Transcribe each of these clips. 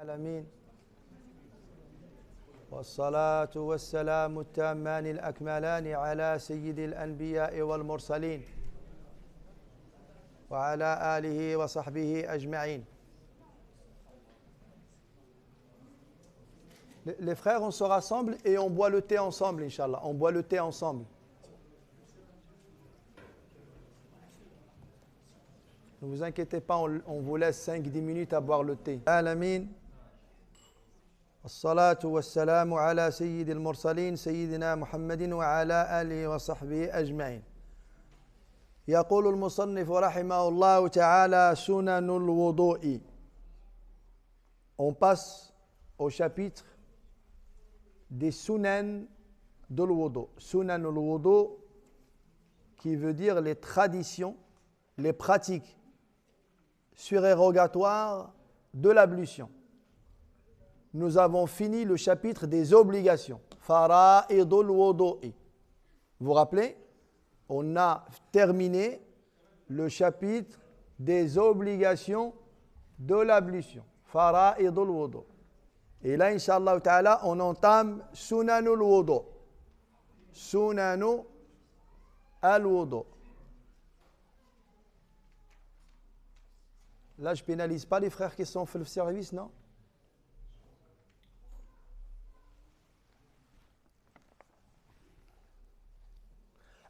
العالمين والصلاة والسلام التامان الأكملان على سيد الأنبياء والمرسلين وعلى آله وصحبه أجمعين. Les frères, on se rassemble et on boit le thé ensemble, Inch'Allah. On boit le thé ensemble. Ne vous inquiétez pas, on vous laisse 5-10 minutes à boire le thé. Alamin. الصلاة والسلام على سيد المرسلين سيدنا محمد وعلى آله وصحبه أجمعين. يقول المصنف رحمه الله تعالى سنن الوضوء. On passe au chapitre des sunan de l'wudu. Sunan al-wudu qui veut dire les traditions, les pratiques surérogatoires de l'ablution. Nous avons fini le chapitre des obligations. Fara'idul wudu'i. Vous vous rappelez? On a terminé le chapitre des obligations de l'ablution. Fara'idul wudu'. Et là, Inch'Allah ta'ala, on entame Sunanul wudu'. Sunanu al-wudu'. Là, je ne pénalise pas les frères qui sont fait le service, non?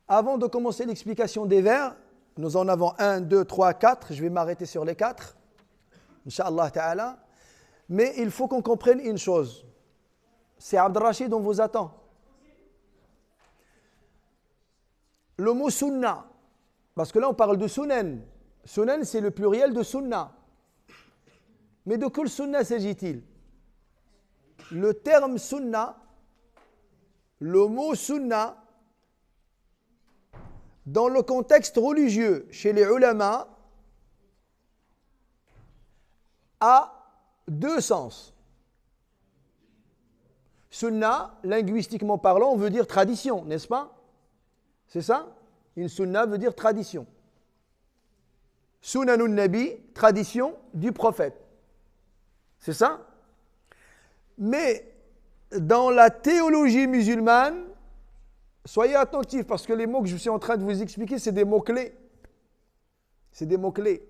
Avant de commencer l'explication des vers, nous en avons 1, 2, 3, 4. Je vais m'arrêter sur les 4. Inch'Allah ta'ala. Mais il faut qu'on comprenne une chose. C'est Abdelrachid, on vous attend. Le mot sunna, parce que là on parle de sunan. Sunan, c'est le pluriel de sunna. Mais de quel sunna s'agit-il? Le terme sunna, le mot sunna, dans le contexte religieux, chez les ulama, a deux sens. Sunna, linguistiquement parlant, veut dire tradition, n'est-ce pas? C'est ça? Une sunna veut dire tradition. Sunanun Nabi, tradition du prophète. C'est ça? Mais dans la théologie musulmane, soyez attentifs parce que les mots que je suis en train de vous expliquer, c'est des mots-clés. C'est des mots-clés.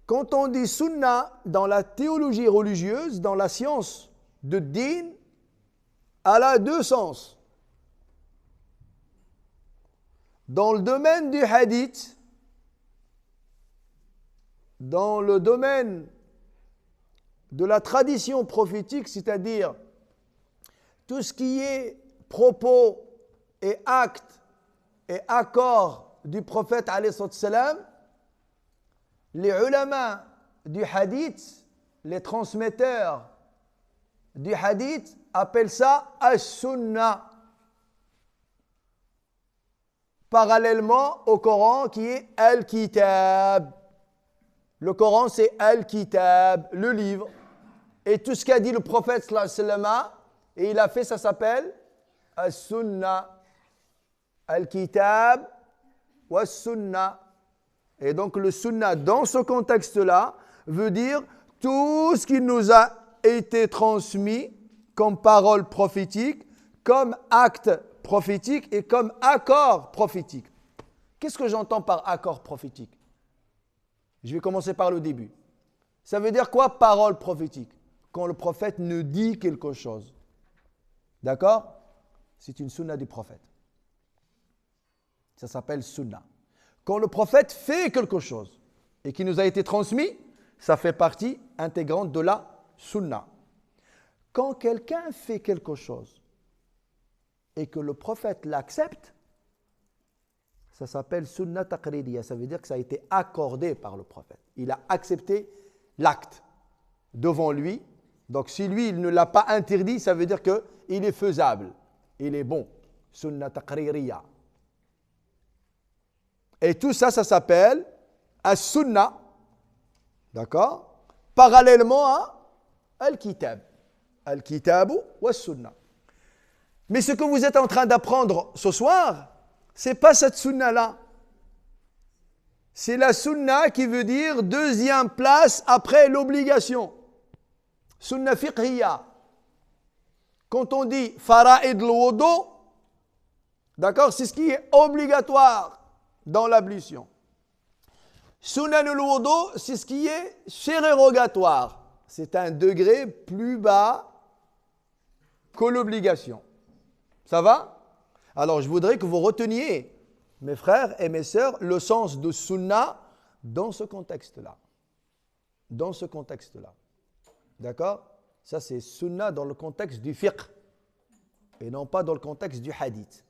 Quand on dit sunna dans la théologie religieuse, dans la science de din, elle a deux sens. Dans le domaine du hadith, dans le domaine de la tradition prophétique, c'est-à-dire tout ce qui est propos et actes et accords du prophète alayhi salam, les ulama du hadith, les transmetteurs du hadith appellent ça as-sunnah, parallèlement au Coran qui est al-kitab. Le Coran c'est al-kitab, le livre, et tout ce qu'a dit le prophète sallallahu alayhi wa sallam, et il a fait, ça s'appelle as-sunnah, al-kitab wa as-sunnah. Et donc le sunnah dans ce contexte-là veut dire tout ce qui nous a été transmis comme parole prophétique, comme acte prophétique et comme accord prophétique. Qu'est-ce que j'entends par accord prophétique? Je vais commencer par le début. Ça veut dire quoi parole prophétique? Quand le prophète nous dit quelque chose. D'accord? C'est une sunna du prophète. Ça s'appelle sunna. Quand le prophète fait quelque chose et qui nous a été transmis, ça fait partie intégrante de la sunna. Quand quelqu'un fait quelque chose et que le prophète l'accepte, ça s'appelle sunna taqririya. Ça veut dire que ça a été accordé par le prophète. Il a accepté l'acte devant lui. Donc si lui, il ne l'a pas interdit, ça veut dire qu'il est faisable. Il est bon. Sunna taqririya. Et tout ça, ça s'appelle as-sunnah. D'accord? Parallèlement à al-kitab. Al-kitabu wa as-sunnah. Mais ce que vous êtes en train d'apprendre ce soir, ce n'est pas cette sunna-là. c'est la sunna qui veut dire deuxième place après l'obligation. Sunna fiqhiyya. Quand on dit fara'id al-wudu, d'accord, c'est ce qui est obligatoire dans l'ablution. Sunan al-wudu, c'est ce qui est surérogatoire. C'est un degré plus bas que l'obligation. Ça va? Alors, je voudrais que vous reteniez, mes frères et mes sœurs, le sens de sunna dans ce contexte-là. Dans ce contexte-là. D'accord? Ça, c'est sunna dans le contexte du fiqh et non pas dans le contexte du hadith.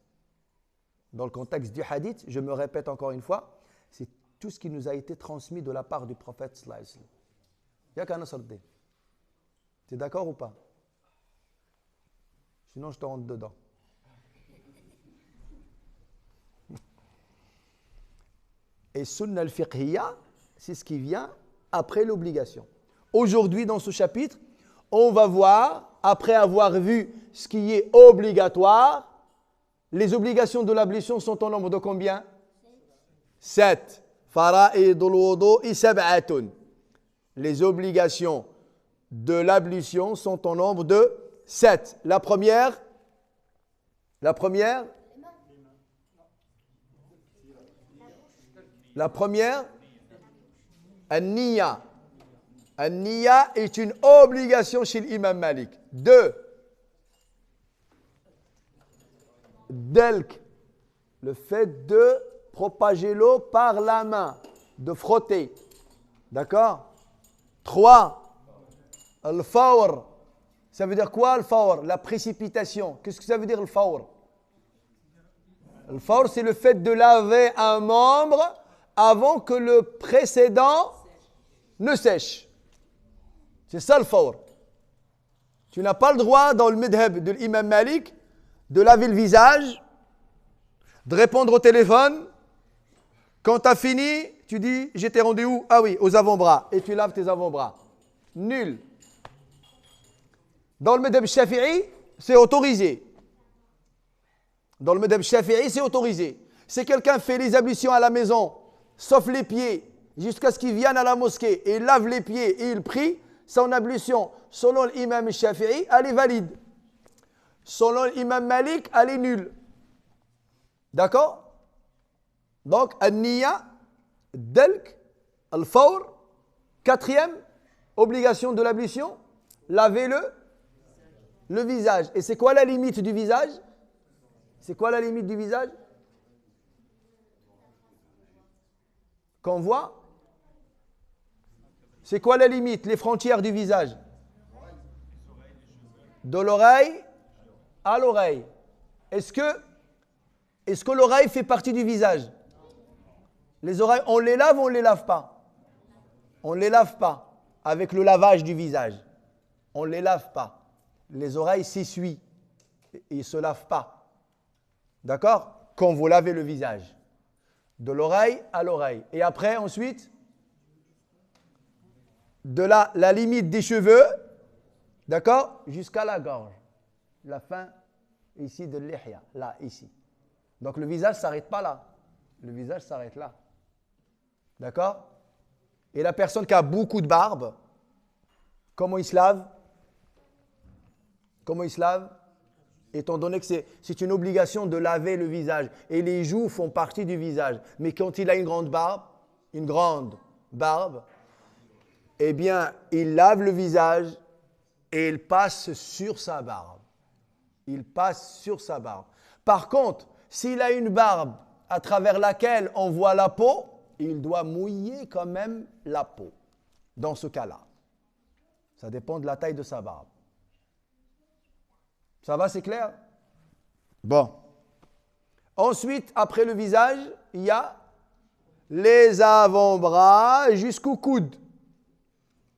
Dans le contexte du hadith, je me répète encore une fois, c'est tout ce qui nous a été transmis de la part du prophète sallallahu alayhi wa sallam. Y'a qu'un asardé. Tu es d'accord ou pas? Sinon, je te rentre dedans. Et sunna al-fiqhiyya, c'est ce qui vient après l'obligation. Aujourd'hui, dans ce chapitre, on va voir, après avoir vu ce qui est obligatoire, les obligations de l'ablution sont au nombre de combien? 7. Fara'idul wudu'i sab'atun. Les obligations de l'ablution sont au nombre de 7. La première, an-niyya. An-niyya est une obligation chez l'imam Malik. 2. Delk, le fait de propager l'eau par la main, de frotter. D'accord? 3. Al-fawr. Ça veut dire quoi, al-fawr? La précipitation. Qu'est-ce que ça veut dire, al-fawr? Al-fawr, c'est le fait de laver un membre avant que le précédent ne sèche. C'est ça le fawr. Tu n'as pas le droit dans le madhab de l'imam Malik de laver le visage, de répondre au téléphone. Quand tu as fini, tu dis, j'étais rendu où? Ah oui, aux avant-bras. Et tu laves tes avant-bras. Nul. Dans le madhab shafi'i, c'est autorisé. Dans le madhab shafi'i, c'est autorisé. Si quelqu'un fait les ablutions à la maison, sauf les pieds, jusqu'à ce qu'il vienne à la mosquée et il lave les pieds et il prie, son ablution, selon l'imam Shafi'i, elle est valide. Selon l'imam Malik, elle est nulle. D'accord? Donc, an-niyya, delk, al-fawr. 4e, obligation de l'ablution, laver le visage. Et c'est quoi la limite du visage? C'est quoi la limite du visage? Qu'on voit? C'est quoi la limite, les frontières du visage? De l'oreille à l'oreille. Est-ce que l'oreille fait partie du visage? Les oreilles, on les lave ou on ne les lave pas? On ne les lave pas avec le lavage du visage. On ne les lave pas. Les oreilles s'essuient. Ils ne se lavent pas. D'accord? Quand vous lavez le visage. De l'oreille à l'oreille. Et après, ensuite, de la limite des cheveux, d'accord, jusqu'à la gorge. La fin, ici, de l'ihya, là, ici. Donc le visage ne s'arrête pas là. Le visage s'arrête là. D'accord? Et la personne qui a beaucoup de barbe, comment il se lave? Comment il se lave? Étant donné que c'est une obligation de laver le visage. Et les joues font partie du visage. Mais quand il a une grande barbe, eh bien, il lave le visage et il passe sur sa barbe. Il passe sur sa barbe. Par contre, s'il a une barbe à travers laquelle on voit la peau, il doit mouiller quand même la peau. Dans ce cas-là. Ça dépend de la taille de sa barbe. Ça va, c'est clair? Bon. Ensuite, après le visage, il y a les avant-bras jusqu'au coude.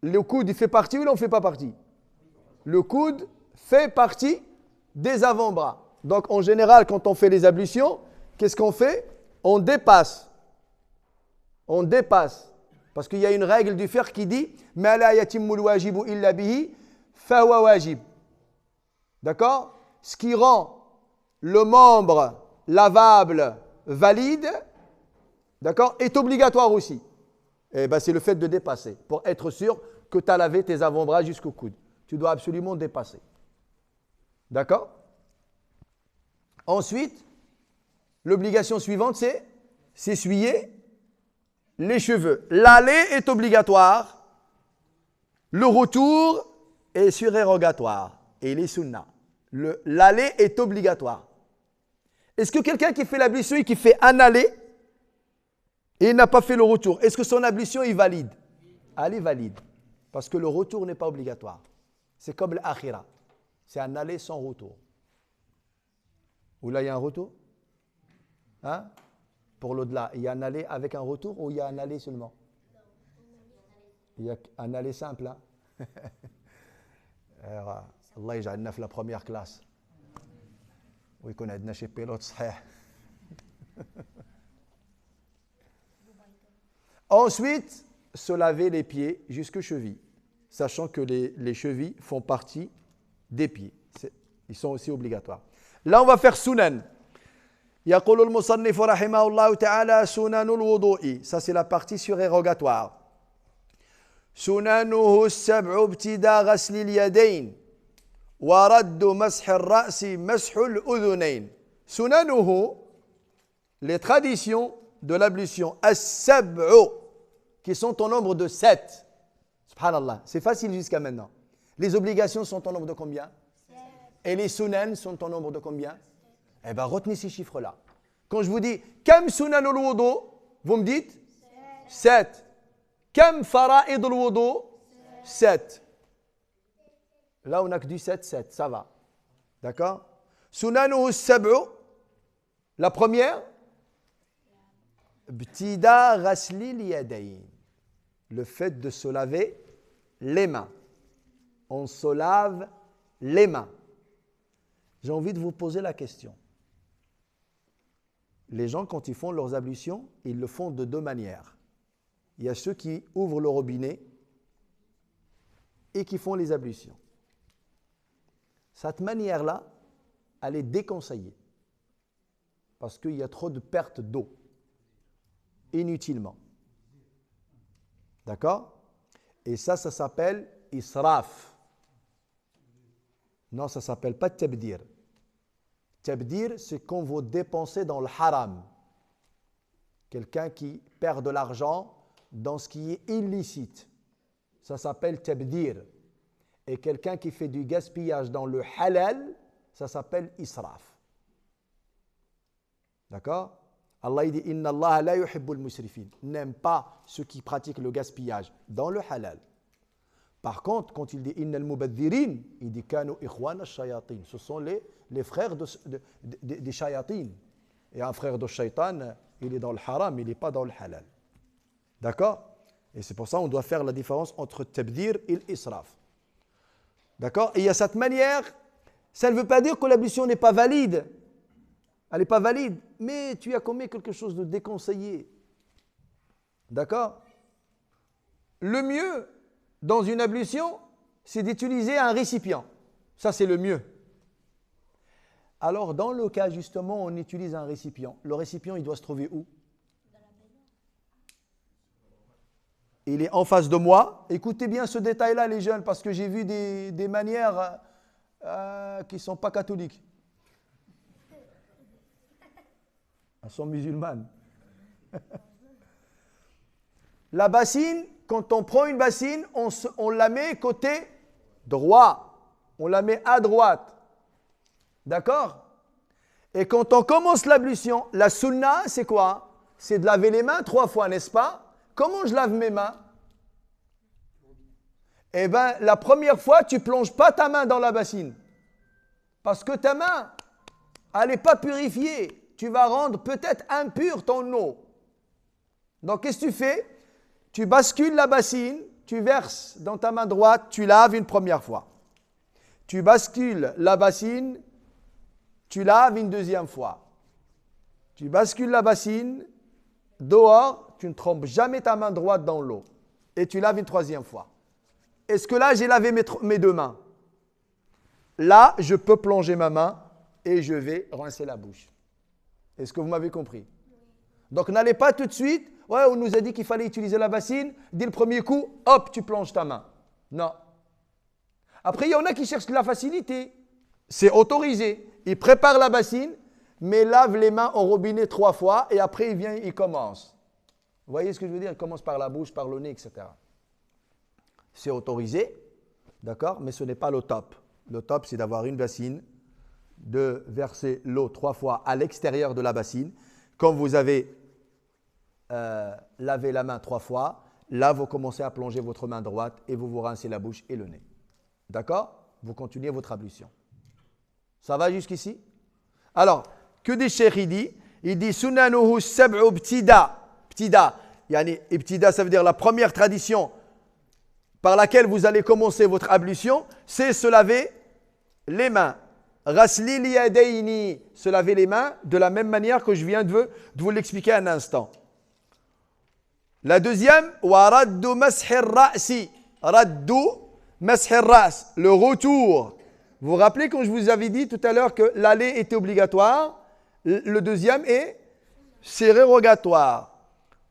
Le coude, il fait partie ou il n'en fait pas partie? Le coude fait partie des avant-bras. Donc, en général, quand on fait les ablutions, qu'est-ce qu'on fait? On dépasse. On dépasse. Parce qu'il y a une règle du fiqh qui dit « Ma la yatimmul wajibu illa bihi, fahuwa wajib ». D'accord? Ce qui rend le membre lavable valide, d'accord, est obligatoire aussi. Et ben, c'est le fait de dépasser, pour être sûr que tu as lavé tes avant-bras jusqu'au coude. Tu dois absolument dépasser. D'accord? Ensuite, l'obligation suivante, c'est s'essuyer les cheveux. L'aller est obligatoire. Le retour est surérogatoire. Et les sunnas. L'aller est obligatoire. Est-ce que quelqu'un qui fait l'ablution et qui fait un aller et n'a pas fait le retour, est-ce que son ablution est valide? Elle est valide. Parce que le retour n'est pas obligatoire. C'est comme l'akhira. C'est un aller sans retour. Ou là, il y a un retour? Hein? Pour l'au-delà, il y a un aller avec un retour ou il y a un aller seulement? Il y a un aller simple. Hein? Allah يجعلنا في la première classe. ويكون عندنا شي بيلوت صحيح. Ensuite, se laver les pieds jusqu'aux chevilles, sachant que les chevilles font partie des pieds. Ils sont aussi obligatoires. Là, on va faire sunan. يقول المصنف رحمه الله تعالى سنن الوضوء. Ça, c'est la partie surérogatoire. سننه السبع ابتداء غسل اليدين ورد مسح الرأس مسح الأذنين. سننه, les traditions de l'ablution, as-sab'u, qui sont au nombre de 7. Subhanallah, c'est facile jusqu'à maintenant. Les obligations sont au nombre de combien? 7. Et les sunan sont au nombre de combien? Eh bien, retenez ces chiffres-là. Quand je vous dis « Kam sunanul wudu », vous me dites 7. « Kam fara'idul wudu » 7. Là, on n'a que du 7, 7, ça va. D'accord? Sunanuhu sab'u, la première, Btida ghasli liyadayn, le fait de se laver les mains. On se lave les mains. J'ai envie de vous poser la question. Les gens, quand ils font leurs ablutions, ils le font de deux manières. Il y a ceux qui ouvrent le robinet et qui font les ablutions. Cette manière-là, elle est déconseillée parce qu'il y a trop de perte d'eau, inutilement. D'accord? Et ça s'appelle israf. Non, ça ne s'appelle pas tabdir. Tabdir, c'est quand vous dépensez dans le haram. Quelqu'un qui perd de l'argent dans ce qui est illicite. Ça s'appelle tabdir. Et quelqu'un qui fait du gaspillage dans le halal, ça s'appelle israf. D'accord? Allah dit Inna Allah la yuhibbul musrifin. N'aime pas ceux qui pratiquent le gaspillage dans le halal. Par contre, quand il dit Inna al-mubadhirin, il dit Kanu ikhwan al-shayatin. Ce sont les frères des shayatin. Et un frère de shaitan, il est dans le haram, il n'est pas dans le halal. D'accord? Et c'est pour ça qu'on doit faire la différence entre tabdir et l'israf. D'accord? Et il y a cette manière, ça ne veut pas dire que l'ablution n'est pas valide. Elle n'est pas valide, mais tu as commis quelque chose de déconseillé. D'accord? Le mieux dans une ablution, c'est d'utiliser un récipient. Ça, c'est le mieux. Alors, dans le cas, justement, on utilise un récipient. Le récipient, il doit se trouver où? Il est en face de moi. Écoutez bien ce détail-là, les jeunes, parce que j'ai vu des manières qui ne sont pas catholiques. Elles sont musulmanes. La bassine, quand on prend une bassine, on la met côté droit. On la met à droite. D'accord? Et quand on commence l'ablution, la sunna, c'est quoi? C'est de laver les mains 3 fois, n'est-ce pas? Comment je lave mes mains? Eh bien, la première fois, tu ne plonges pas ta main dans la bassine. Parce que ta main, elle n'est pas purifiée. Tu vas rendre peut-être impure ton eau. Donc, qu'est-ce que tu fais? Tu bascules la bassine, tu verses dans ta main droite, tu laves une première fois. Tu bascules la bassine, tu laves une deuxième fois. Tu bascules la bassine, dehors, tu ne trempes jamais ta main droite dans l'eau. Et tu laves une troisième fois. Est-ce que là, j'ai lavé mes 2 mains? Là, je peux plonger ma main et je vais rincer la bouche. Est-ce que vous m'avez compris? Donc n'allez pas tout de suite, ouais, on nous a dit qu'il fallait utiliser la bassine, dès le premier coup, hop, tu plonges ta main. Non. Après, il y en a qui cherchent de la facilité. C'est autorisé. Ils préparent la bassine, mais lavent les mains au robinet 3 fois et après, il commence. Vous voyez ce que je veux dire? Il commence par la bouche, par le nez, etc. C'est autorisé, d'accord, mais ce n'est pas le top. Le top, c'est d'avoir une bassine, de verser l'eau 3 fois à l'extérieur de la bassine. Quand vous avez lavé la main 3 fois, là, vous commencez à plonger votre main droite et vous vous rincez la bouche et le nez. D'accord? Vous continuez votre ablution. Ça va jusqu'ici? Alors, que des cheikhs il dit sunanuhu sab'u ibtida. Ibtida, yani ibtida, ça veut dire la première tradition par laquelle vous allez commencer votre ablution, c'est se laver les mains. Ghasli liyadayni, se laver les mains de la même manière que je viens de vous l'expliquer un instant. La deuxième, wa raddu mashir ra'si. Raddu mashir ra's, le retour. Vous vous rappelez quand je vous avais dit tout à l'heure que l'aller était obligatoire? Le deuxième est sérogatoire.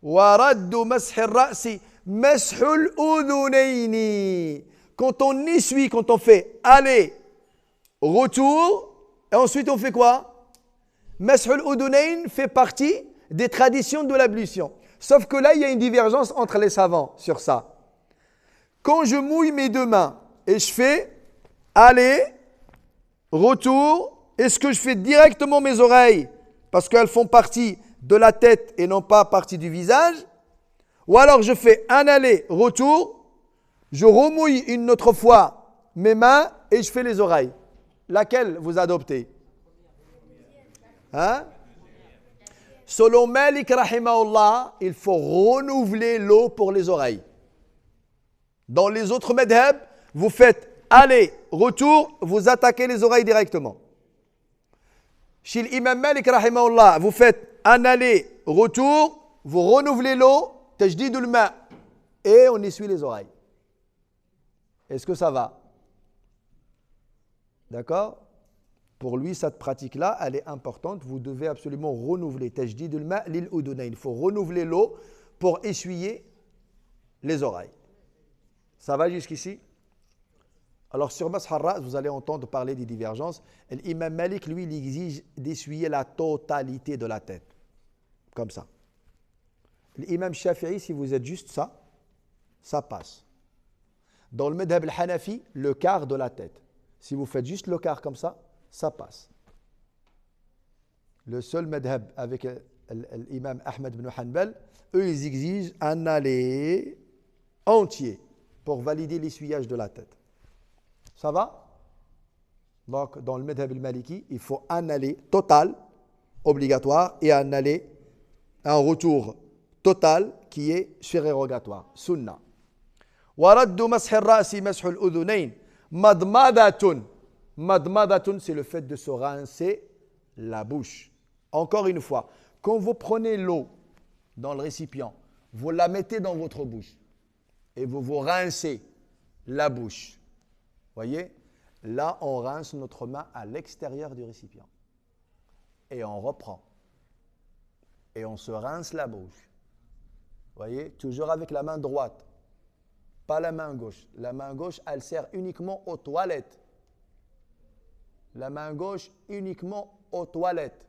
Wa raddu mashir ra'si. Mashul udhunayni. Quand on essuie, quand on fait aller, retour, et ensuite on fait quoi? Mashul udhunayn fait partie des traditions de l'ablution. Sauf que là, il y a une divergence entre les savants sur ça. Quand je mouille mes 2 mains et je fais aller, retour, est-ce que je fais directement mes oreilles parce qu'elles font partie de la tête et non pas partie du visage? Ou alors je fais un aller, retour, je remouille une autre fois mes mains et je fais les oreilles. Laquelle vous adoptez? Hein? Selon Malik rahimahullah, il faut renouveler l'eau pour les oreilles. Dans les autres madhab, vous faites aller, retour, vous attaquez les oreilles directement. Chez l'imam Malik rahimahullah, vous faites un aller, retour, vous renouvelez l'eau, tajdidul ma, et on essuie les oreilles. Est-ce que ça va? D'accord? Pour lui, cette pratique-là, elle est importante. Vous devez absolument renouveler. Tajdidul ma lil udunayn. Il faut renouveler l'eau pour essuyer les oreilles. Ça va jusqu'ici? Alors, sur Mash al-Ra's, vous allez entendre parler des divergences. L'imam Malik, lui, il exige d'essuyer la totalité de la tête. Comme ça. L'imam Shafi'i, si vous êtes juste ça, ça passe. Dans le madhab al-Hanafi, le quart de la tête. Si vous faites juste le quart comme ça passe. Le seul madhab avec l'imam Ahmed ibn Hanbal, eux, ils exigent un aller entier pour valider l'essuyage de la tête. Ça va? Donc, dans le madhab al-Maliki, il faut un aller total, obligatoire, et un aller, un retour total qui est surérogatoire, sunna. وَرَدُّ مَسْحِ الرَّأْسِ مَسْحُ الْأُذُنَيْنِ مَضْمَضَةٌ. Madmadatun, c'est le fait de se rincer la bouche. Encore une fois, quand vous prenez l'eau dans le récipient, vous la mettez dans votre bouche et vous vous rincez la bouche. Voyez? Là, on rince notre main à l'extérieur du récipient. Et on reprend. Et on se rince la bouche. Voyez? Toujours avec la main droite. Pas la main gauche. La main gauche, elle sert uniquement aux toilettes. La main gauche uniquement aux toilettes.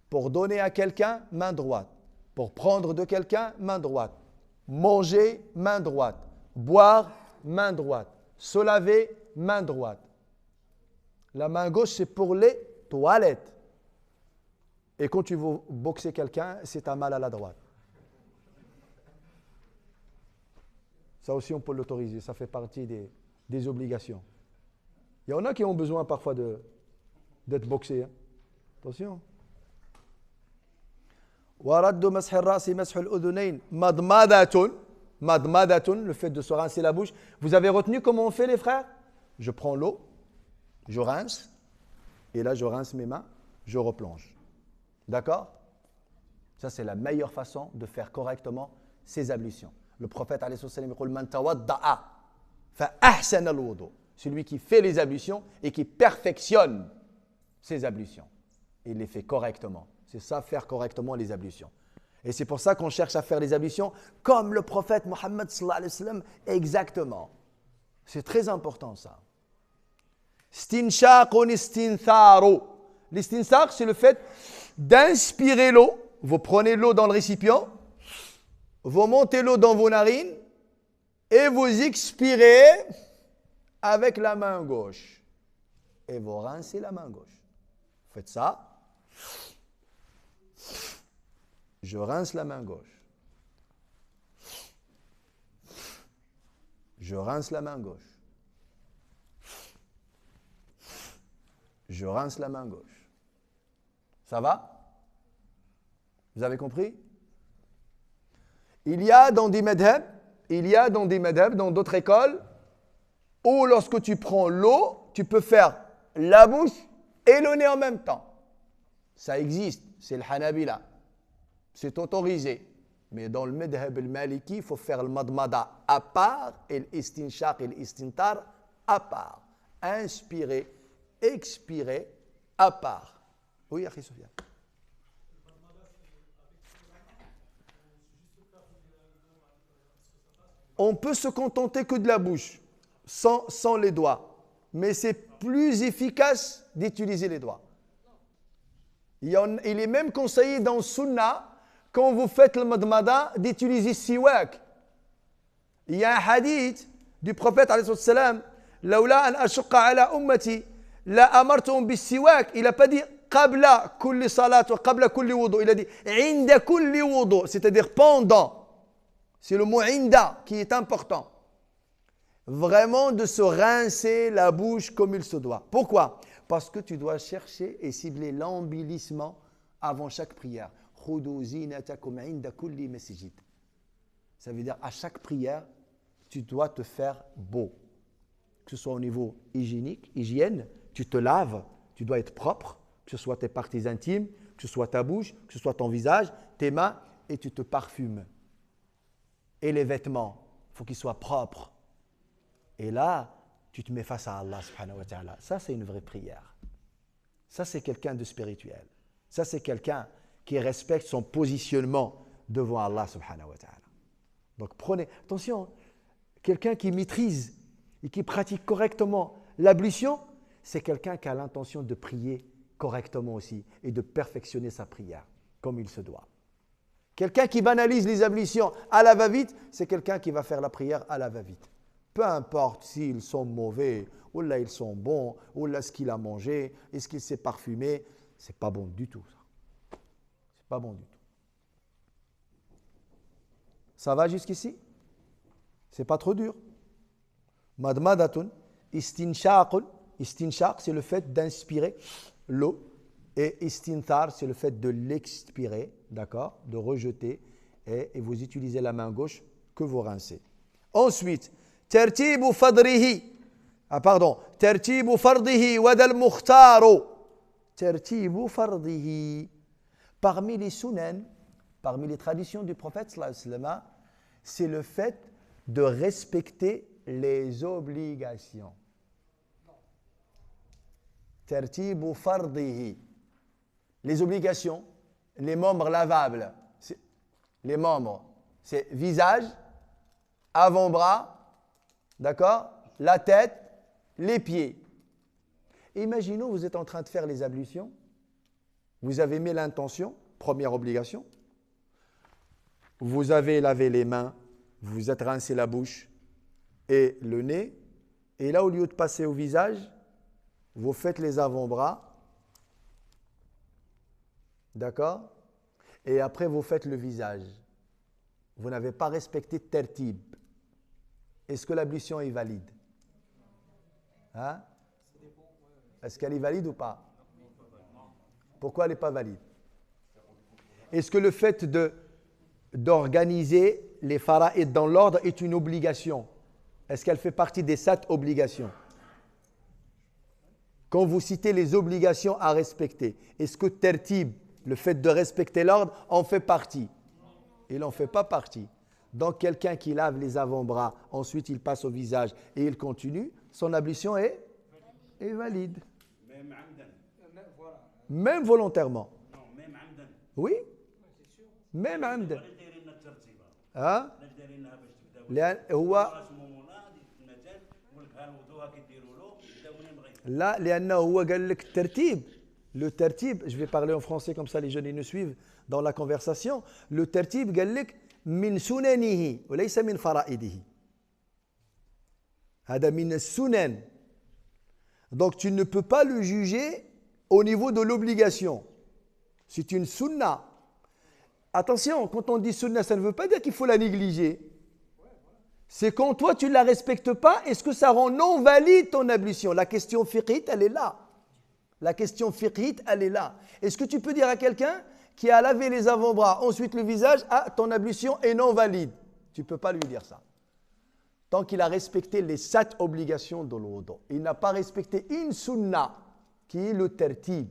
Pour donner à quelqu'un, main droite. Pour prendre de quelqu'un, main droite. Manger, main droite. Boire, main droite. Se laver, main droite. La main gauche, c'est pour les toilettes. Et quand tu veux boxer quelqu'un, c'est un mal à la droite. Ça aussi, on peut l'autoriser. Ça fait partie des obligations. Il y en a qui ont besoin parfois d'être boxés. Hein. Attention. وَرَدُّ مَسْحِ الرَّأْسِ مَسْحُ الْأُذُنَيْنِ مَضْمَضَةٌ. Madmadatun, le fait de se rincer la bouche. Vous avez retenu comment on fait, les frères? Je prends l'eau, je rince, et là je rince mes mains, je replonge. D'accord? Ça, c'est la meilleure façon de faire correctement ces ablutions. Le prophète, alayhi salam, dit Man tawadda'a fa ahsana al-wudu. Celui qui fait les ablutions et qui perfectionne ses ablutions. Il les fait correctement. C'est ça, faire correctement les ablutions. Et c'est pour ça qu'on cherche à faire les ablutions comme le prophète Mohammed sallallahu alayhi wa sallam, exactement. C'est très important ça. Stinshaqun istintharu. L'istinshaq, c'est le fait d'inspirer l'eau. Vous prenez l'eau dans le récipient, vous montez l'eau dans vos narines et vous expirez avec la main gauche. Et vous rincez la main gauche. Faites ça. Je rince la main gauche. Je rince la main gauche. Je rince la main gauche. Ça va? Vous avez compris? Il y a dans des madhab, dans d'autres écoles, où lorsque tu prends l'eau, tu peux faire la bouche et le nez en même temps. Ça existe, c'est le Hanabila. C'est autorisé. Mais dans le madhab al-maliki, il faut faire le madmada à part et l'istinshaq et l'istintar à part. Inspirer, expirer à part. Oui, Akhi Sofiane. On peut se contenter que de la bouche, sans les doigts. Mais c'est plus efficace d'utiliser les doigts. Il est même conseillé dans Sunnah, quand vous faites le madmada, d'utiliser siwak. Il y a un hadith du prophète alayhi salam, Laula an ashqa ala ummati, la amartum bis siwak. Il n'a pas dit qabla kulli salat ou qabla kulli wudu. Il a dit inda kulli wudu, c'est-à-dire pendant. C'est le mot inda qui est important. Vraiment de se rincer la bouche comme il se doit. Pourquoi? Parce que tu dois chercher et cibler l'embellissement avant chaque prière. Ça veut dire à chaque prière, tu dois te faire beau. Que ce soit au niveau hygiénique, hygiène, tu te laves, tu dois être propre, que ce soit tes parties intimes, que ce soit ta bouche, que ce soit ton visage, tes mains, et tu te parfumes. Et les vêtements, il faut qu'ils soient propres. Et là, tu te mets face à Allah subhanahu wa ta'ala. Ça, c'est une vraie prière. Ça, c'est quelqu'un de spirituel. Ça, c'est quelqu'un qui respecte son positionnement devant Allah subhanahu wa ta'ala. Donc, prenez, attention, quelqu'un qui maîtrise et qui pratique correctement l'ablution, c'est quelqu'un qui a l'intention de prier correctement aussi et de perfectionner sa prière comme il se doit. Quelqu'un qui banalise les ablutions à la va-vite, c'est quelqu'un qui va faire la prière à la va-vite. Peu importe s'ils sont mauvais, ou là ils sont bons, ou là ce qu'il a mangé, est-ce qu'il s'est parfumé, c'est pas bon du tout. C'est pas bon du tout. Ça va jusqu'ici? C'est pas trop dur. Madmadatun, istinshaqun. Istinshaq, c'est le fait d'inspirer l'eau. Et istinthar, c'est le fait de l'expirer, d'accord, de rejeter, et vous utilisez la main gauche que vous rincez. Ensuite, tertibu fadrihi, tertibu fardihi wadal mukhtaru. Tertibu fardihi. Parmi les sunan, parmi les traditions du prophète sallallahu alayhi wa sallam, c'est le fait de respecter les obligations. Tertibu fardihi. Les obligations, les membres lavables, les membres, c'est visage, avant-bras, d'accord, la tête, les pieds. Imaginons, vous êtes en train de faire les ablutions, vous avez mis l'intention, première obligation, vous avez lavé les mains, vous vous êtes rincé la bouche et le nez, et là, au lieu de passer au visage, vous faites les avant-bras. D'accord? Et après, vous faites le visage. Vous n'avez pas respecté tertib. Est-ce que l'ablution est valide? Hein? Est-ce qu'elle est valide ou pas? Pourquoi elle n'est pas valide? Est-ce que le fait d'organiser les fara'id dans l'ordre est une obligation? Est-ce qu'elle fait partie des 7 obligations? Quand vous citez les obligations à respecter, est-ce que tertib, le fait de respecter l'ordre, en fait partie? Il n'en fait pas partie. Donc, quelqu'un qui lave les avant-bras, ensuite il passe au visage et il continue, son ablution est valide. Même volontairement. Non, même amdan. Oui, même عمدا. ها هو لا لأنه هو قال لك الترتيب. Le tertib, je vais parler en français comme ça les jeunes ils nous suivent dans la conversation. Le tertib قال لك من سننه وليس من فرائضه. هذا من السنن. Donc tu ne peux pas le juger au niveau de l'obligation. C'est une sunna. Attention, quand on dit sunna, ça ne veut pas dire qu'il faut la négliger. C'est quand toi tu ne la respectes pas, est-ce que ça rend non valide ton ablution? La question fiqhite, elle est là. La question fiqhite, elle est là. Est-ce que tu peux dire à quelqu'un qui a lavé les avant-bras, ensuite le visage, ah, ton ablution est non valide? Tu ne peux pas lui dire ça. Tant qu'il a respecté les 7 obligations de l'wudu. Il n'a pas respecté une sunna, qui est le tertib,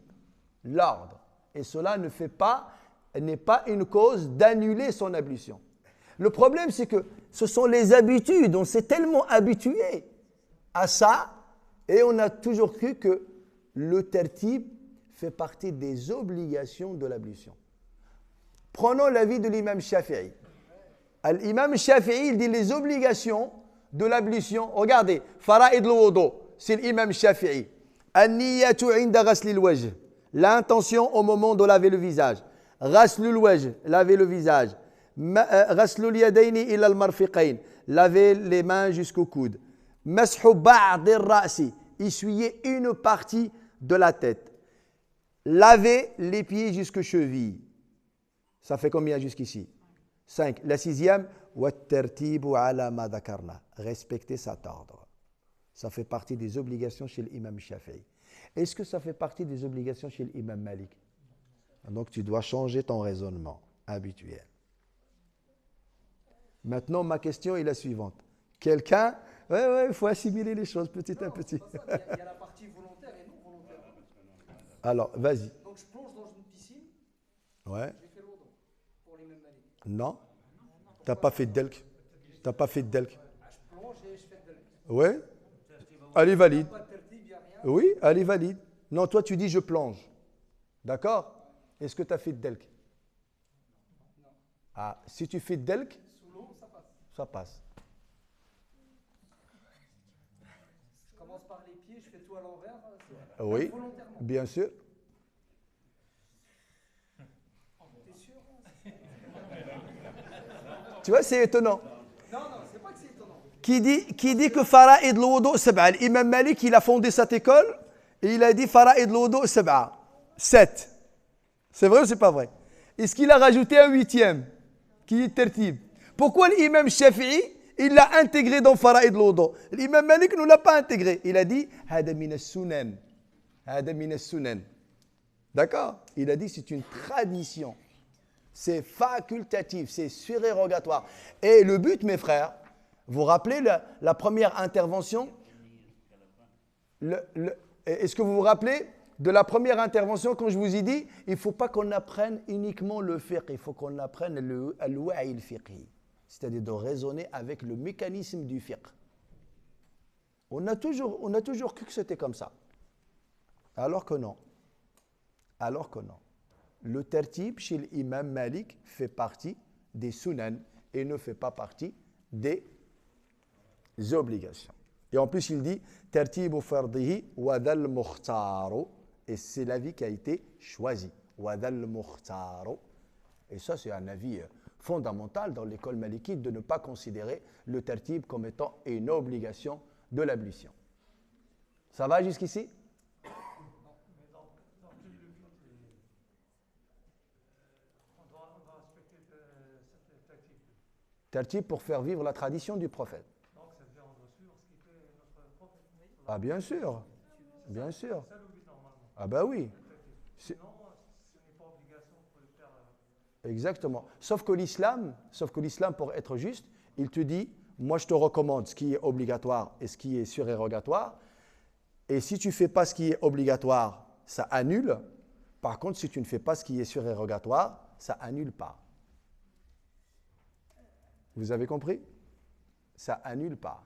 l'ordre. Et cela n'est pas une cause d'annuler son ablution. Le problème, c'est que ce sont les habitudes. On s'est tellement habitué à ça et on a toujours cru que le tertib fait partie des obligations de l'ablution. Prenons l'avis de l'imam Shafi'i. L'imam Shafi'i, il dit les obligations de l'ablution. Regardez, fara'id al-wudu, c'est l'imam Shafi'i. An-niyatu 'inda ghasli al-wajh. L'intention au moment de laver le visage. Ghaslu al-wajh, laver le visage. Ghaslu al-yadayni ila al-marfiqayn, laver les mains jusqu'au coude. Mashu ba'd ar-ra'si, essuyer une partie de la tête. Laver les pieds jusqu'aux chevilles. Ça fait combien jusqu'ici? 5. La 6e, wat-tartibu ala ma dhakarna. Respecter cet ordre. Ça fait partie des obligations chez l'imam Shafi'i. Est-ce que ça fait partie des obligations chez l'imam Malik? Donc tu dois changer ton raisonnement habituel. Maintenant, ma question est la suivante. Quelqu'un, il faut assimiler les choses petit à petit. Il y a la partie volontaire et non volontaire. Alors, vas-y. Donc je plonge dans une piscine. Ouais. J'ai fait l'autre pour l'imam Malik. Non. T'as pas fait de delk. T'as pas fait de delk. Je plonge et je fais de delk. Ouais. Elle est valide. Pas de tertib, il n'y a rien. Oui, elle est valide. Non, toi tu dis je plonge. D'accord? Est-ce que tu as fait de delk? Non. Ah, si tu fais de delk, Sous l'eau, ça passe. ça passe. Je commence par les pieds, je fais tout à l'envers. Oui, Volontairement. bien sûr. T'es sûr? Tu vois, c'est étonnant. Non, c'est pas que c'est étonnant. Qui dit que fara'id al-wudu sab'a. L'imam Malik, il a fondé cette école et il a dit fara'id al-wudu sab'a. 7. C'est vrai ou c'est pas vrai? Est-ce qu'il a rajouté un 8e qui est tertib? Pourquoi l'imam Shafi'i, il l'a intégré dans fara'id al-wudu? L'imam Malik ne l'a pas intégré. Il a dit hada min as-sunan. Hada min as-sunan. D'accord? Il a dit c'est une tradition. C'est facultatif, c'est surérogatoire. Et le but, mes frères, vous rappelez la première intervention? Est-ce que vous vous rappelez de la première intervention quand je vous ai dit, il ne faut pas qu'on apprenne uniquement le fiqh, il faut qu'on apprenne le al-wa'i al-fiqhi, c'est-à-dire de raisonner avec le mécanisme du fiqh. On a toujours cru que c'était comme ça. Alors que non. Alors que non. Le tertib chez l'imam Malik fait partie des sunan et ne fait pas partie des obligations. Et en plus, il dit tertibu fardihi wa dhal mukhtaru. Et c'est l'avis qui a été choisi. Wa dhal mukhtaru. Et ça, c'est un avis fondamental dans l'école malikite de ne pas considérer le tertib comme étant une obligation de l'ablution. Ça va jusqu'ici? Tertib pour faire vivre la tradition du prophète. Donc ça devait rendre sûr ce qu'était notre prophète. Ah bien sûr, bien sûr. C'est ça le but normalement. Ah bah oui. Sinon, ce n'est pas obligation pour le faire. Exactement. Sauf que l'islam, pour être juste, il te dit, moi je te recommande ce qui est obligatoire et ce qui est surérogatoire. Et si tu ne fais pas ce qui est obligatoire, ça annule. Par contre, si tu ne fais pas ce qui est surérogatoire, ça annule pas. Vous avez compris? Ça annule pas.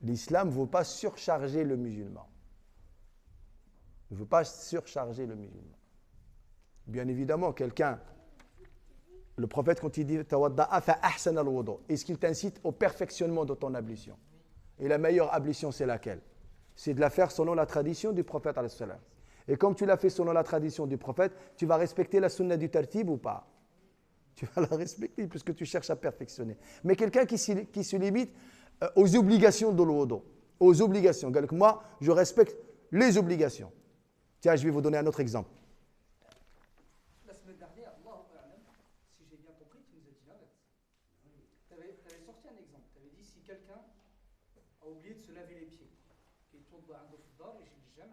L'islam ne veut pas surcharger le musulman. Il ne veut pas surcharger le musulman. Bien évidemment, quelqu'un, le prophète, quand il dit tawadda'a fa ahsan al-wudu, est-ce qu'il t'incite au perfectionnement de ton ablution? Et la meilleure ablution, c'est laquelle? C'est de la faire selon la tradition du prophète alayhi salam. Et comme tu l'as fait selon la tradition du prophète, tu vas respecter la sunna du tartib ou pas? Tu vas la respecter puisque tu cherches à perfectionner. Mais quelqu'un qui se limite aux obligations de l'wudu, aux obligations. Moi, je respecte les obligations. Tiens, je vais vous donner un autre exemple. La semaine dernière, si j'ai bien compris, tu nous as dit l'inverse. Tu avais sorti un exemple. Tu avais dit si quelqu'un a oublié de se laver les pieds, qu'il tourne dans un dar et chez le jam,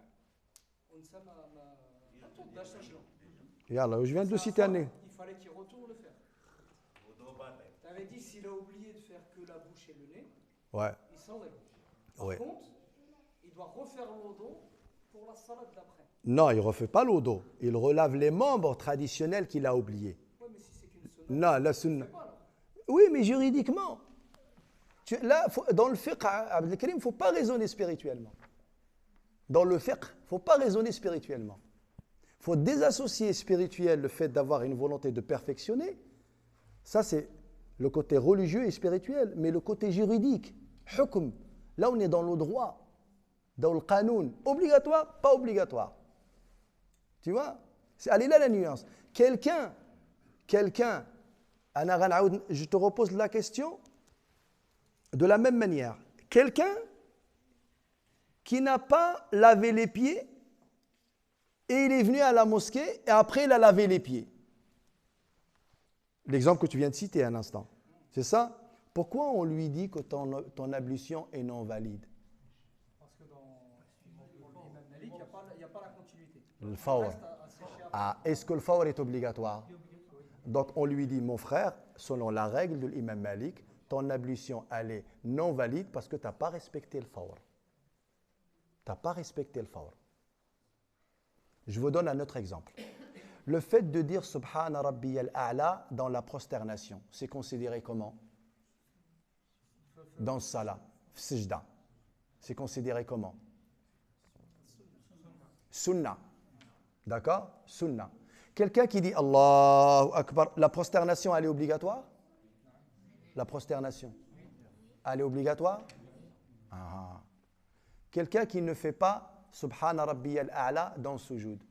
on ne sait pas tourne d'achat chez Et alors, je viens de citer un exemple. Il fallait qu'il retourne le faire. Tu avais dit s'il a oublié de faire que la bouche et le nez, Ouais. il s'enlève. Par contre, il doit refaire l'odo pour la salade d'après. Non, il ne refait pas l'odo. Il relave les membres traditionnels qu'il a oubliés. Oui, mais si c'est qu'une sunna. Non, la sunna. Oui, mais juridiquement. Là, dans le fiqh, il ne faut pas raisonner spirituellement. Dans le fiqh, il ne faut pas raisonner spirituellement. Il faut désassocier spirituel le fait d'avoir une volonté de perfectionner. Ça, c'est le côté religieux et spirituel. Mais le côté juridique, hukm, là, on est dans le droit, dans le qanoun. Obligatoire, pas obligatoire. Tu vois? Elle est là la nuance. Quelqu'un, je te repose la question de la même manière. Quelqu'un qui n'a pas lavé les pieds et il est venu à la mosquée et après il a lavé les pieds. L'exemple que tu viens de citer un instant. C'est ça? Pourquoi on lui dit que ton ablution est non valide? Parce que dans l'imam Malik, il n'y a pas la continuité. Le fawr. Ah, est-ce que le fawr est obligatoire? Donc on lui dit, mon frère, selon la règle de l'imam Malik, ton ablution elle est non valide parce que tu n'as pas respecté le fawr. Tu n'as pas respecté le fawr. Je vous donne un autre exemple. Le fait de dire Subhana Rabbiyal A'la dans la prosternation, c'est considéré comment? Dans le salat, sijda. C'est considéré comment? Sunnah. D'accord? Sunnah. Quelqu'un qui dit Allahu Akbar, la prosternation, elle est obligatoire? La prosternation, elle est obligatoire? Ah. Quelqu'un qui ne fait pas Subhana Rabbiyal A'la dans le sujoud,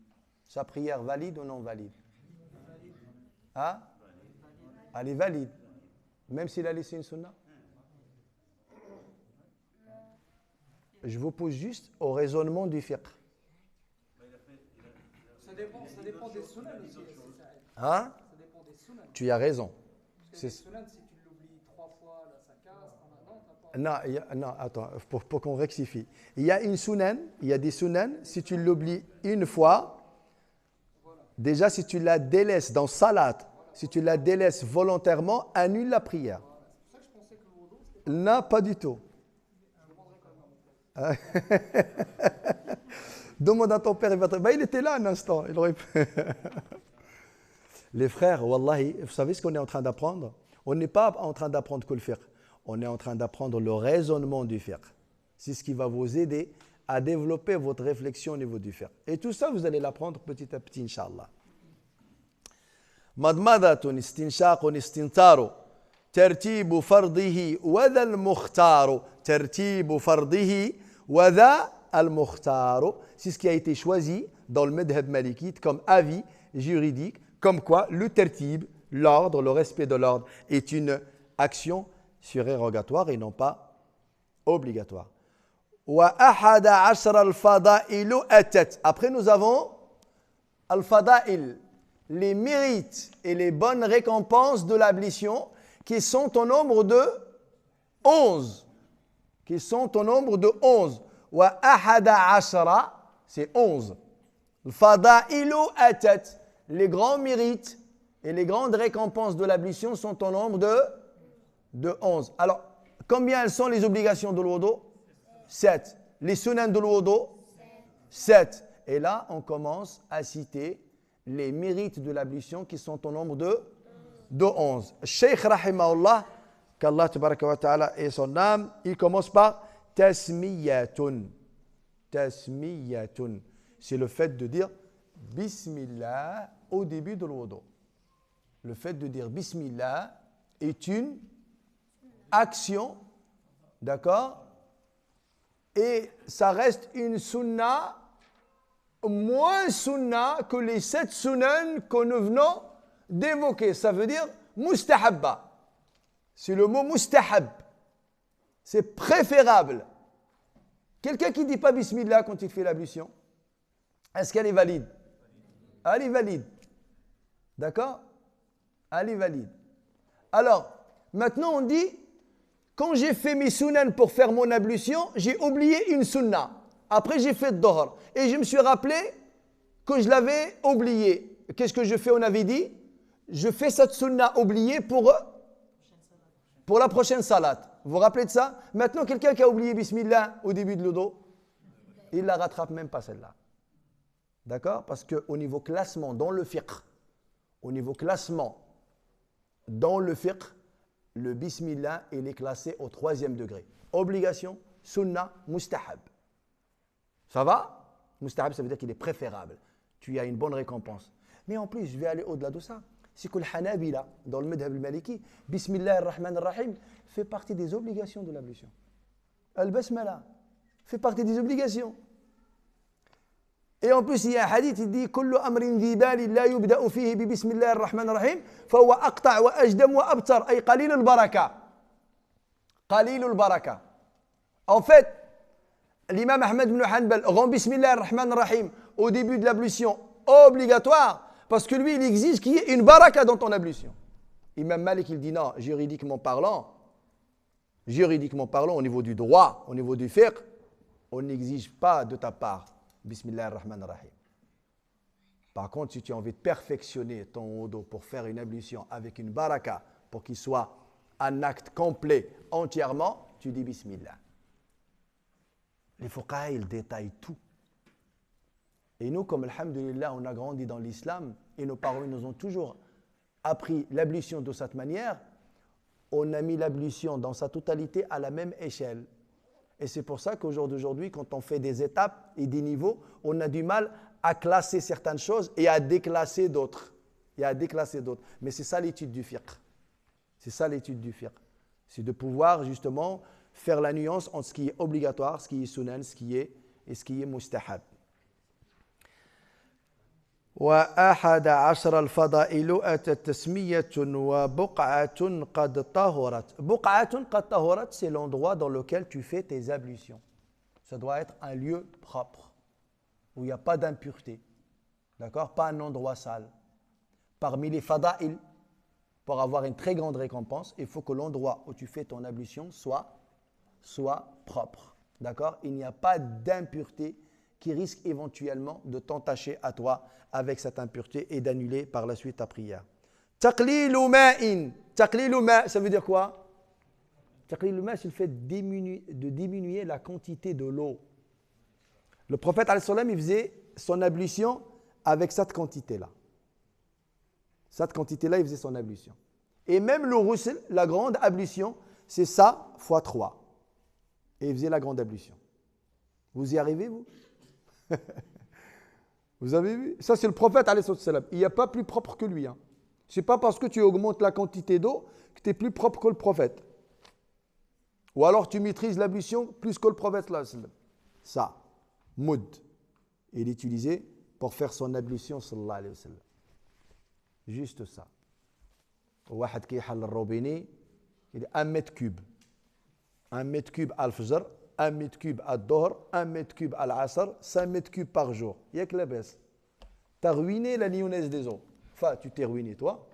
sa prière valide ou non valide? Hein? Elle est valide, même s'il a laissé une sunnah. Je vous pose juste au raisonnement du fiqh. Ça dépend des sunnahs aussi. Hein? Ça dépend des sunnahs. Tu as raison. Parce que les sunnahs, si tu l'oublies 3 fois, là, ça casse. Non, attends, pour qu'on rectifie. Il y a une sunan, il y a des sunan, si tu l'oublies une fois, déjà si tu la délaisses dans salat, si tu la délaisses volontairement, annule la prière. C'est pour ça que je pensais que le wudu, c'était Non, pas du tout. Demande à ton père, il était là un instant. Il aurait... Les frères, wallahi, vous savez ce qu'on est en train d'apprendre? On n'est pas en train d'apprendre que le fiqh. On est en train d'apprendre le raisonnement du fiqh. C'est ce qui va vous aider à développer votre réflexion au niveau du fiqh. Et tout ça, vous allez l'apprendre petit à petit, Inch'Allah. Madmadatun istinshaqun istintaru. ترتيب فرضه وذا المختار ترتيب فرضه وذا المختار. C'est ce qui a été choisi dans le madhab malikite comme avis juridique, comme quoi le tertib, l'ordre, le respect de l'ordre est une action surérogatoire et non pas obligatoire. وأحد عشر الفضائل أتت. Après nous avons al-fada'il, les mérites et les bonnes récompenses de l'ablution qui sont au nombre de 11. Qui sont au nombre de 11. Wa ahada ashara, c'est 11. Fada'ilu atat, les grands mérites et les grandes récompenses de l'ablution sont au nombre de 11. Alors, combien elles sont les obligations de l'wudu? 7. Les sunan de l'wudu? 7. Et là, on commence à citer les mérites de l'ablution qui sont au nombre de 11. Cheikh Rahimahullah, qu'Allah tabaraka wa ta'ala ait son âme, il commence par tasmiyatun. Tasmiyatun. C'est le fait de dire Bismillah au début de l'wudu. Le fait de dire Bismillah est une action, d'accord? Et ça reste une sunna, moins sunna que les 7 sunan que nous venons d'évoquer. Ça veut dire mustahabba. C'est le mot mustahab. C'est préférable. Quelqu'un qui ne dit pas Bismillah quand il fait l'ablution, est-ce qu'elle est valide? Elle est valide. D'accord? Elle est valide. Alors, maintenant on dit, quand j'ai fait mes sunan pour faire mon ablution, j'ai oublié une sunna. Après j'ai fait Dohr. Et je me suis rappelé que je l'avais oublié. Qu'est-ce que je fais? On avait dit, je fais cette sunna oubliée pour la prochaine salat. Vous vous rappelez de ça? Maintenant, quelqu'un qui a oublié Bismillah au début de l'udu, il ne la rattrape même pas celle-là. D'accord? Parce qu'au niveau classement dans le fiqh, le Bismillah, il est classé au 3e degré. Obligation, sunnah, mustahab. Ça va? Mustahab, ça veut dire qu'il est préférable. Tu as une bonne récompense. Mais en plus, je vais aller au-delà de ça. C'est que le Hanabila, dans le madhab al-Maliki, Bismillah ar-Rahman ar-Rahim, fait partie des obligations de l'ablution. Al-Basmala fait partie des obligations. Et en plus, il y a un hadith qui dit Kullu amrin dhi balin la yubda'u fihi bi Bismillah ar-Rahman ar-Rahim, fa huwa aqta' wa ajdam wa abtar, ay qalil al-baraka. Qalil al-baraka. En fait, l'imam Ahmed ibn Hanbal rend Bismillah ar-Rahman ar-Rahim au début de l'ablution obligatoire. Parce que lui, il exige qu'il y ait une baraka dans ton ablution. Imam Malik, il dit non, juridiquement parlant, au niveau du droit, au niveau du fiqh, on n'exige pas de ta part Bismillah ar-Rahman ar-Rahim. Par contre, si tu as envie de perfectionner ton wudu pour faire une ablution avec une baraka, pour qu'il soit un acte complet entièrement, tu dis Bismillah. Les fuqaha, ils détaillent tout. Et nous, comme alhamdulillah, on a grandi dans l'islam et nos parents nous ont toujours appris l'ablution de cette manière, on a mis l'ablution dans sa totalité à la même échelle. Et c'est pour ça qu'au jour d'aujourd'hui, quand on fait des étapes et des niveaux, on a du mal à classer certaines choses et à déclasser d'autres. Mais c'est ça l'étude du fiqh. C'est de pouvoir justement faire la nuance entre ce qui est obligatoire, ce qui est sunan, ce qui est mustahab. وأحد عشر الفضائل أتت تسمية وبقعة قد طهرت. بقعة قد طهرت, c'est l'endroit dans lequel tu fais tes ablutions. Ça doit être un lieu propre, où il n'y a pas d'impureté. D'accord? Pas un endroit sale. Parmi les fada'il, pour avoir une très grande récompense, il faut que l'endroit où tu fais ton ablution soit propre. D'accord? Il n'y a pas d'impureté qui risque éventuellement de t'entacher à toi avec cette impureté et d'annuler par la suite ta prière. Taqlilu ma'in. Taqlilu ma', ça veut dire quoi? Taqlilu ma', c'est le fait de diminuer la quantité de l'eau. Le prophète, alayhi salam, il faisait son ablution avec cette quantité-là. Cette quantité-là, il faisait son ablution. Et même le ghusl, la grande ablution, c'est ça fois 3. Et il faisait la grande ablution. Vous y arrivez, vous? Vous avez vu? Ça, c'est le prophète, alayhi salam. Il n'y a pas plus propre que lui. Ce n'est pas parce que tu augmentes la quantité d'eau que tu es plus propre que le prophète. Ou alors tu maîtrises l'ablution plus que le prophète. Ça, moud, il est utilisé pour faire son ablution, sallallahu alayhi wa sallam. Juste ça. Wahad qui hal al-Robini, il est 1 mètre cube. 1 mètre cube al-Fajr, 1 mètre cube à Dohr, 1 mètre cube à l'Asr, 5 mètres cubes par jour. Il n'y a que la baisse. Tu as ruiné la lyonnaise des eaux. Enfin, tu t'es ruiné, toi.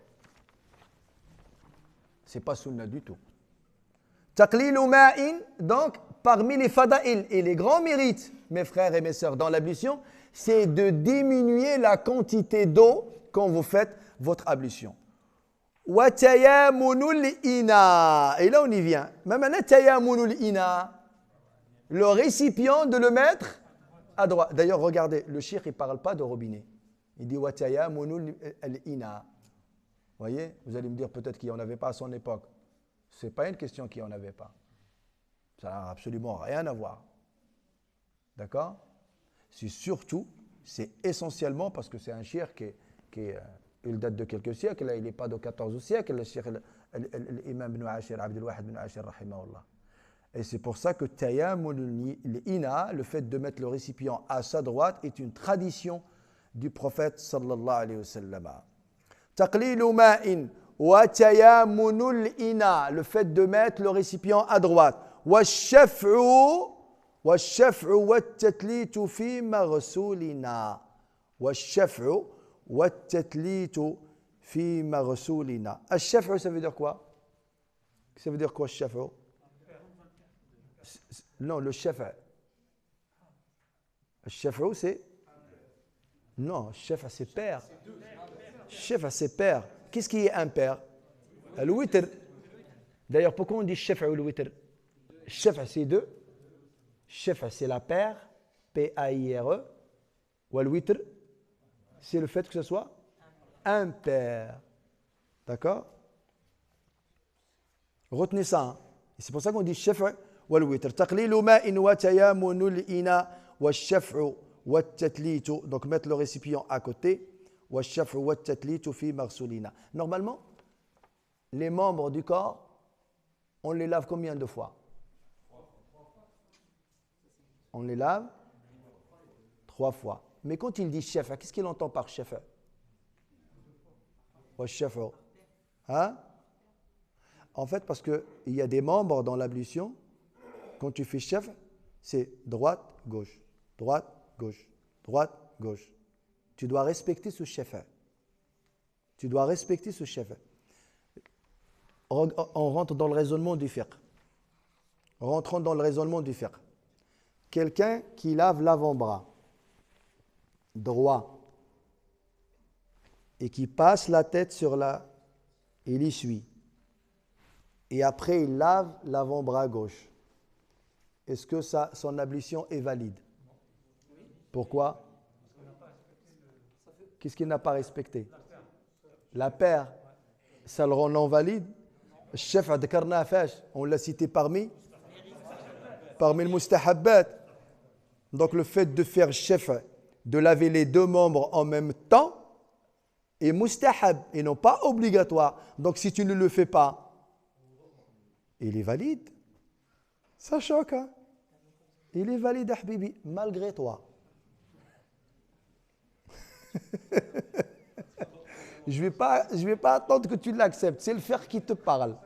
Ce n'est pas sunna du tout. Taqlilu ma'in, donc, parmi les fada'il et les grands mérites, mes frères et mes sœurs, dans l'ablution, c'est de diminuer la quantité d'eau quand vous faites votre ablution. Wa tayamunul ina. Et là, on y vient. Mamana tayamunul ina. Le récipient de le mettre à droite. D'ailleurs, regardez, le cheikh, il ne parle pas de robinet. Il dit wa tayamunul ina. Vous voyez, vous allez me dire peut-être qu'il n'y en avait pas à son époque. Ce n'est pas une question qu'il n'y en avait pas. Ça n'a absolument rien à voir. D'accord? C'est surtout, c'est essentiellement parce que c'est un cheikh il date de quelques siècles, là, il n'est pas de 14 siècle, le Cheikh l'imam ibn Ashir, Abdul Wahid ibn Ashir, rahimahullah. Et c'est pour ça que Tayammul l'ina, le fait de mettre le récipient à sa droite, est une tradition du prophète sallallahu alayhi wa sallam. Taqlilu ma'in wa tayammul ina, le fait de mettre le récipient à droite. Wa shaf'u wa tatlitu fi maghsulina. Wa shaf'u wa tatlitu fi maghsulina. Al-shaf'u, ça veut dire quoi? Ça veut dire quoi, al-shaf'u? Non, le shaf'a. Le shaf'a, c'est... Non, le shaf'a, c'est père. Le shaf'a, c'est père. Qu'est-ce qui est impair? Le witr. D'ailleurs, pourquoi on dit shaf'a ou le witr? Le shaf'a, c'est deux. Le shaf'a, c'est la paire. P-A-I-R-E. Ou le witr, c'est le fait que ce soit impair. D'accord? Retenez ça. Hein? C'est pour ça qu'on dit shaf'a. والوتر تقليل ماء وتيامن الإناء والشفع والتتليت, donc mettre le récipient à côté, والشفع والتتليت في مغسولنا. Normalement, les membres du corps, on les lave combien de fois? On les lave 3 fois. Mais quand il dit chef, qu'est-ce qu'il entend par chef? والشفع. Hein? En fait, parce qu'il y a des membres dans l'ablution. Quand tu fais chef, c'est droite, gauche, droite, gauche, droite, gauche. Tu dois respecter ce chef. Tu dois respecter ce chef. On rentre dans le raisonnement du fiqh. Rentrons dans le raisonnement du fiqh. Quelqu'un qui lave l'avant-bras droit et qui passe la tête sur il essuie. Et après, il lave l'avant-bras gauche. Est-ce que son ablution est valide? Pourquoi? Qu'est-ce qu'il n'a pas respecté? La paire. Ça le rend non valide? Chef adkarna fash, on l'a cité parmi le mustahabbat. Donc le fait de faire chef, de laver les deux membres en même temps, est mustahab et non pas obligatoire. Donc si tu ne le fais pas, il est valide. Ça choque, hein? Il est valide, Habibi, malgré toi. Je vais pas attendre que tu l'acceptes. C'est le fer qui te parle.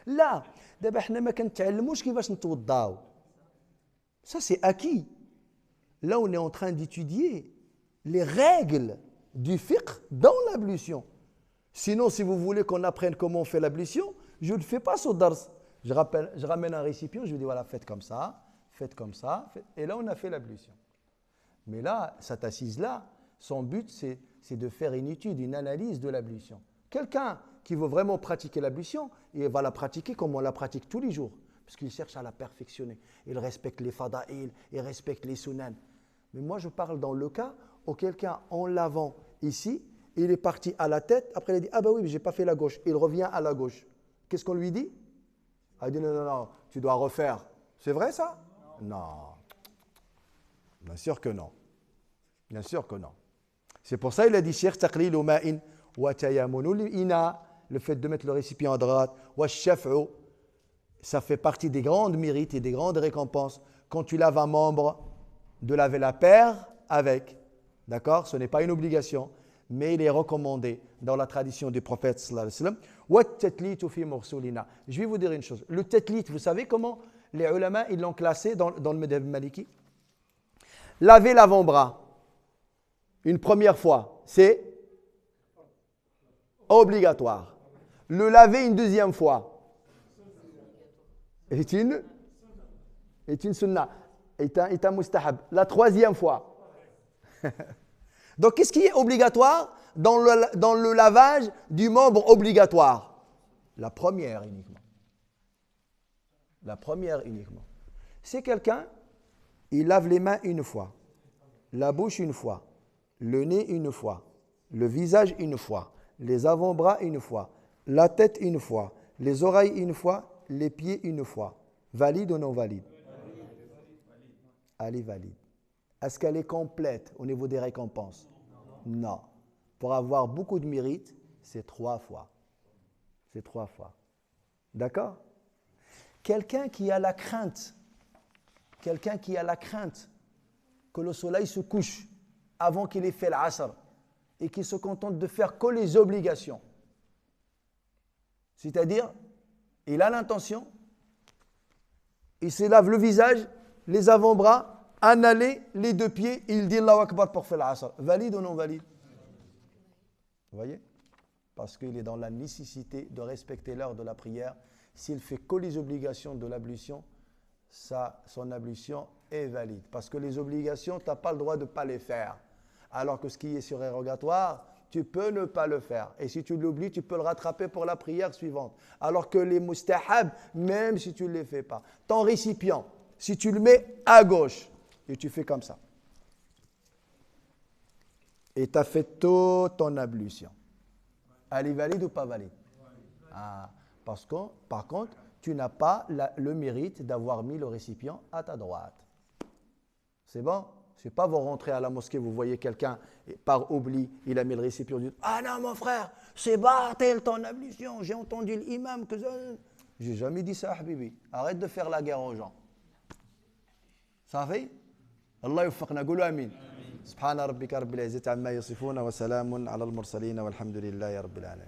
Là, d'abord, nous ne كنتعلموش كيفاش نتوضاو. Ça, c'est acquis. Là, on est en train d'étudier les règles du fiqh dans l'ablution. Sinon, si vous voulez qu'on apprenne comment on fait l'ablution, je ne le fais pas sur dars. Je ramène un récipient, je lui dis voilà, faites comme ça, et là on a fait l'ablution. Mais là, cette assise-là, son but c'est de faire une étude, une analyse de l'ablution. Quelqu'un qui veut vraiment pratiquer l'ablution, il va la pratiquer comme on la pratique tous les jours, parce qu'il cherche à la perfectionner. Il respecte les fada'il, il respecte les sunan. Mais moi je parle dans le cas où quelqu'un en lavant ici, il est parti à la tête, après il a dit ah ben oui, mais j'ai pas fait la gauche, il revient à la gauche. Qu'est-ce qu'on lui dit? Il dit non, tu dois refaire. C'est vrai ça? Non. Bien sûr que non. Bien sûr que non. C'est pour ça qu'il a dit Cheikh taqlilu ma'in wa tayammunu ina, le fait de mettre le récipient à droite, wa shaf'u, ça fait partie des grands mérites et des grandes récompenses quand tu laves un membre, de laver la paire avec. D'accord? Ce n'est pas une obligation, mais il est recommandé dans la tradition du prophète sallallahu alayhi wa sallam. Je vais vous dire une chose. Le tatlit, vous savez comment les ulama ils l'ont classé dans le madhab maliki? Laver l'avant-bras une première fois, c'est obligatoire. Le laver une deuxième fois est une sunnah, est un mustahab. La troisième fois. Donc, qu'est-ce qui est obligatoire dans le lavage du membre obligatoire? La première uniquement. La première uniquement. C'est quelqu'un, il lave les mains une fois, la bouche une fois, le nez une fois, le visage une fois, les avant-bras une fois, la tête une fois, les oreilles une fois, les pieds une fois. Valide ou non valide? Allez, valide. Est-ce qu'elle est complète au niveau des récompenses? Non. Pour avoir beaucoup de mérite, c'est 3 fois. C'est 3 fois. D'accord? Quelqu'un qui a la crainte que le soleil se couche avant qu'il ait fait l'asr et qui se contente de faire que les obligations. C'est-à-dire, il a l'intention, il se lave le visage, les avant-bras, un aller, les 2 pieds, et il dit Allahu Akbar pour faire l'asr. Valide ou non valide? Vous voyez? Parce qu'il est dans la nécessité de respecter l'heure de la prière. S'il fait que les obligations de l'ablution, son ablution est valide. Parce que les obligations, tu n'as pas le droit de ne pas les faire. Alors que ce qui est surérogatoire, tu peux ne pas le faire. Et si tu l'oublies, tu peux le rattraper pour la prière suivante. Alors que les mustahab, même si tu ne les fais pas. Ton récipient, si tu le mets à gauche, et tu fais comme ça. Et tu as fait toute ton ablution. Elle est valide ou pas valide? Parce que, par contre, tu n'as pas le mérite d'avoir mis le récipient à ta droite. C'est bon? Ce n'est pas vous rentrez à la mosquée, vous voyez quelqu'un, par oubli, il a mis le récipient, vous dites, ah non mon frère, c'est bâtel ton ablution, j'ai entendu l'imam que ça... J'ai jamais dit ça, Habibi. Arrête de faire la guerre aux gens. Ça fait? Allah yuffaqna, qulu amin. سبحان ربك رب العزة عما يصفون وسلام على المرسلين والحمد لله رب العالمين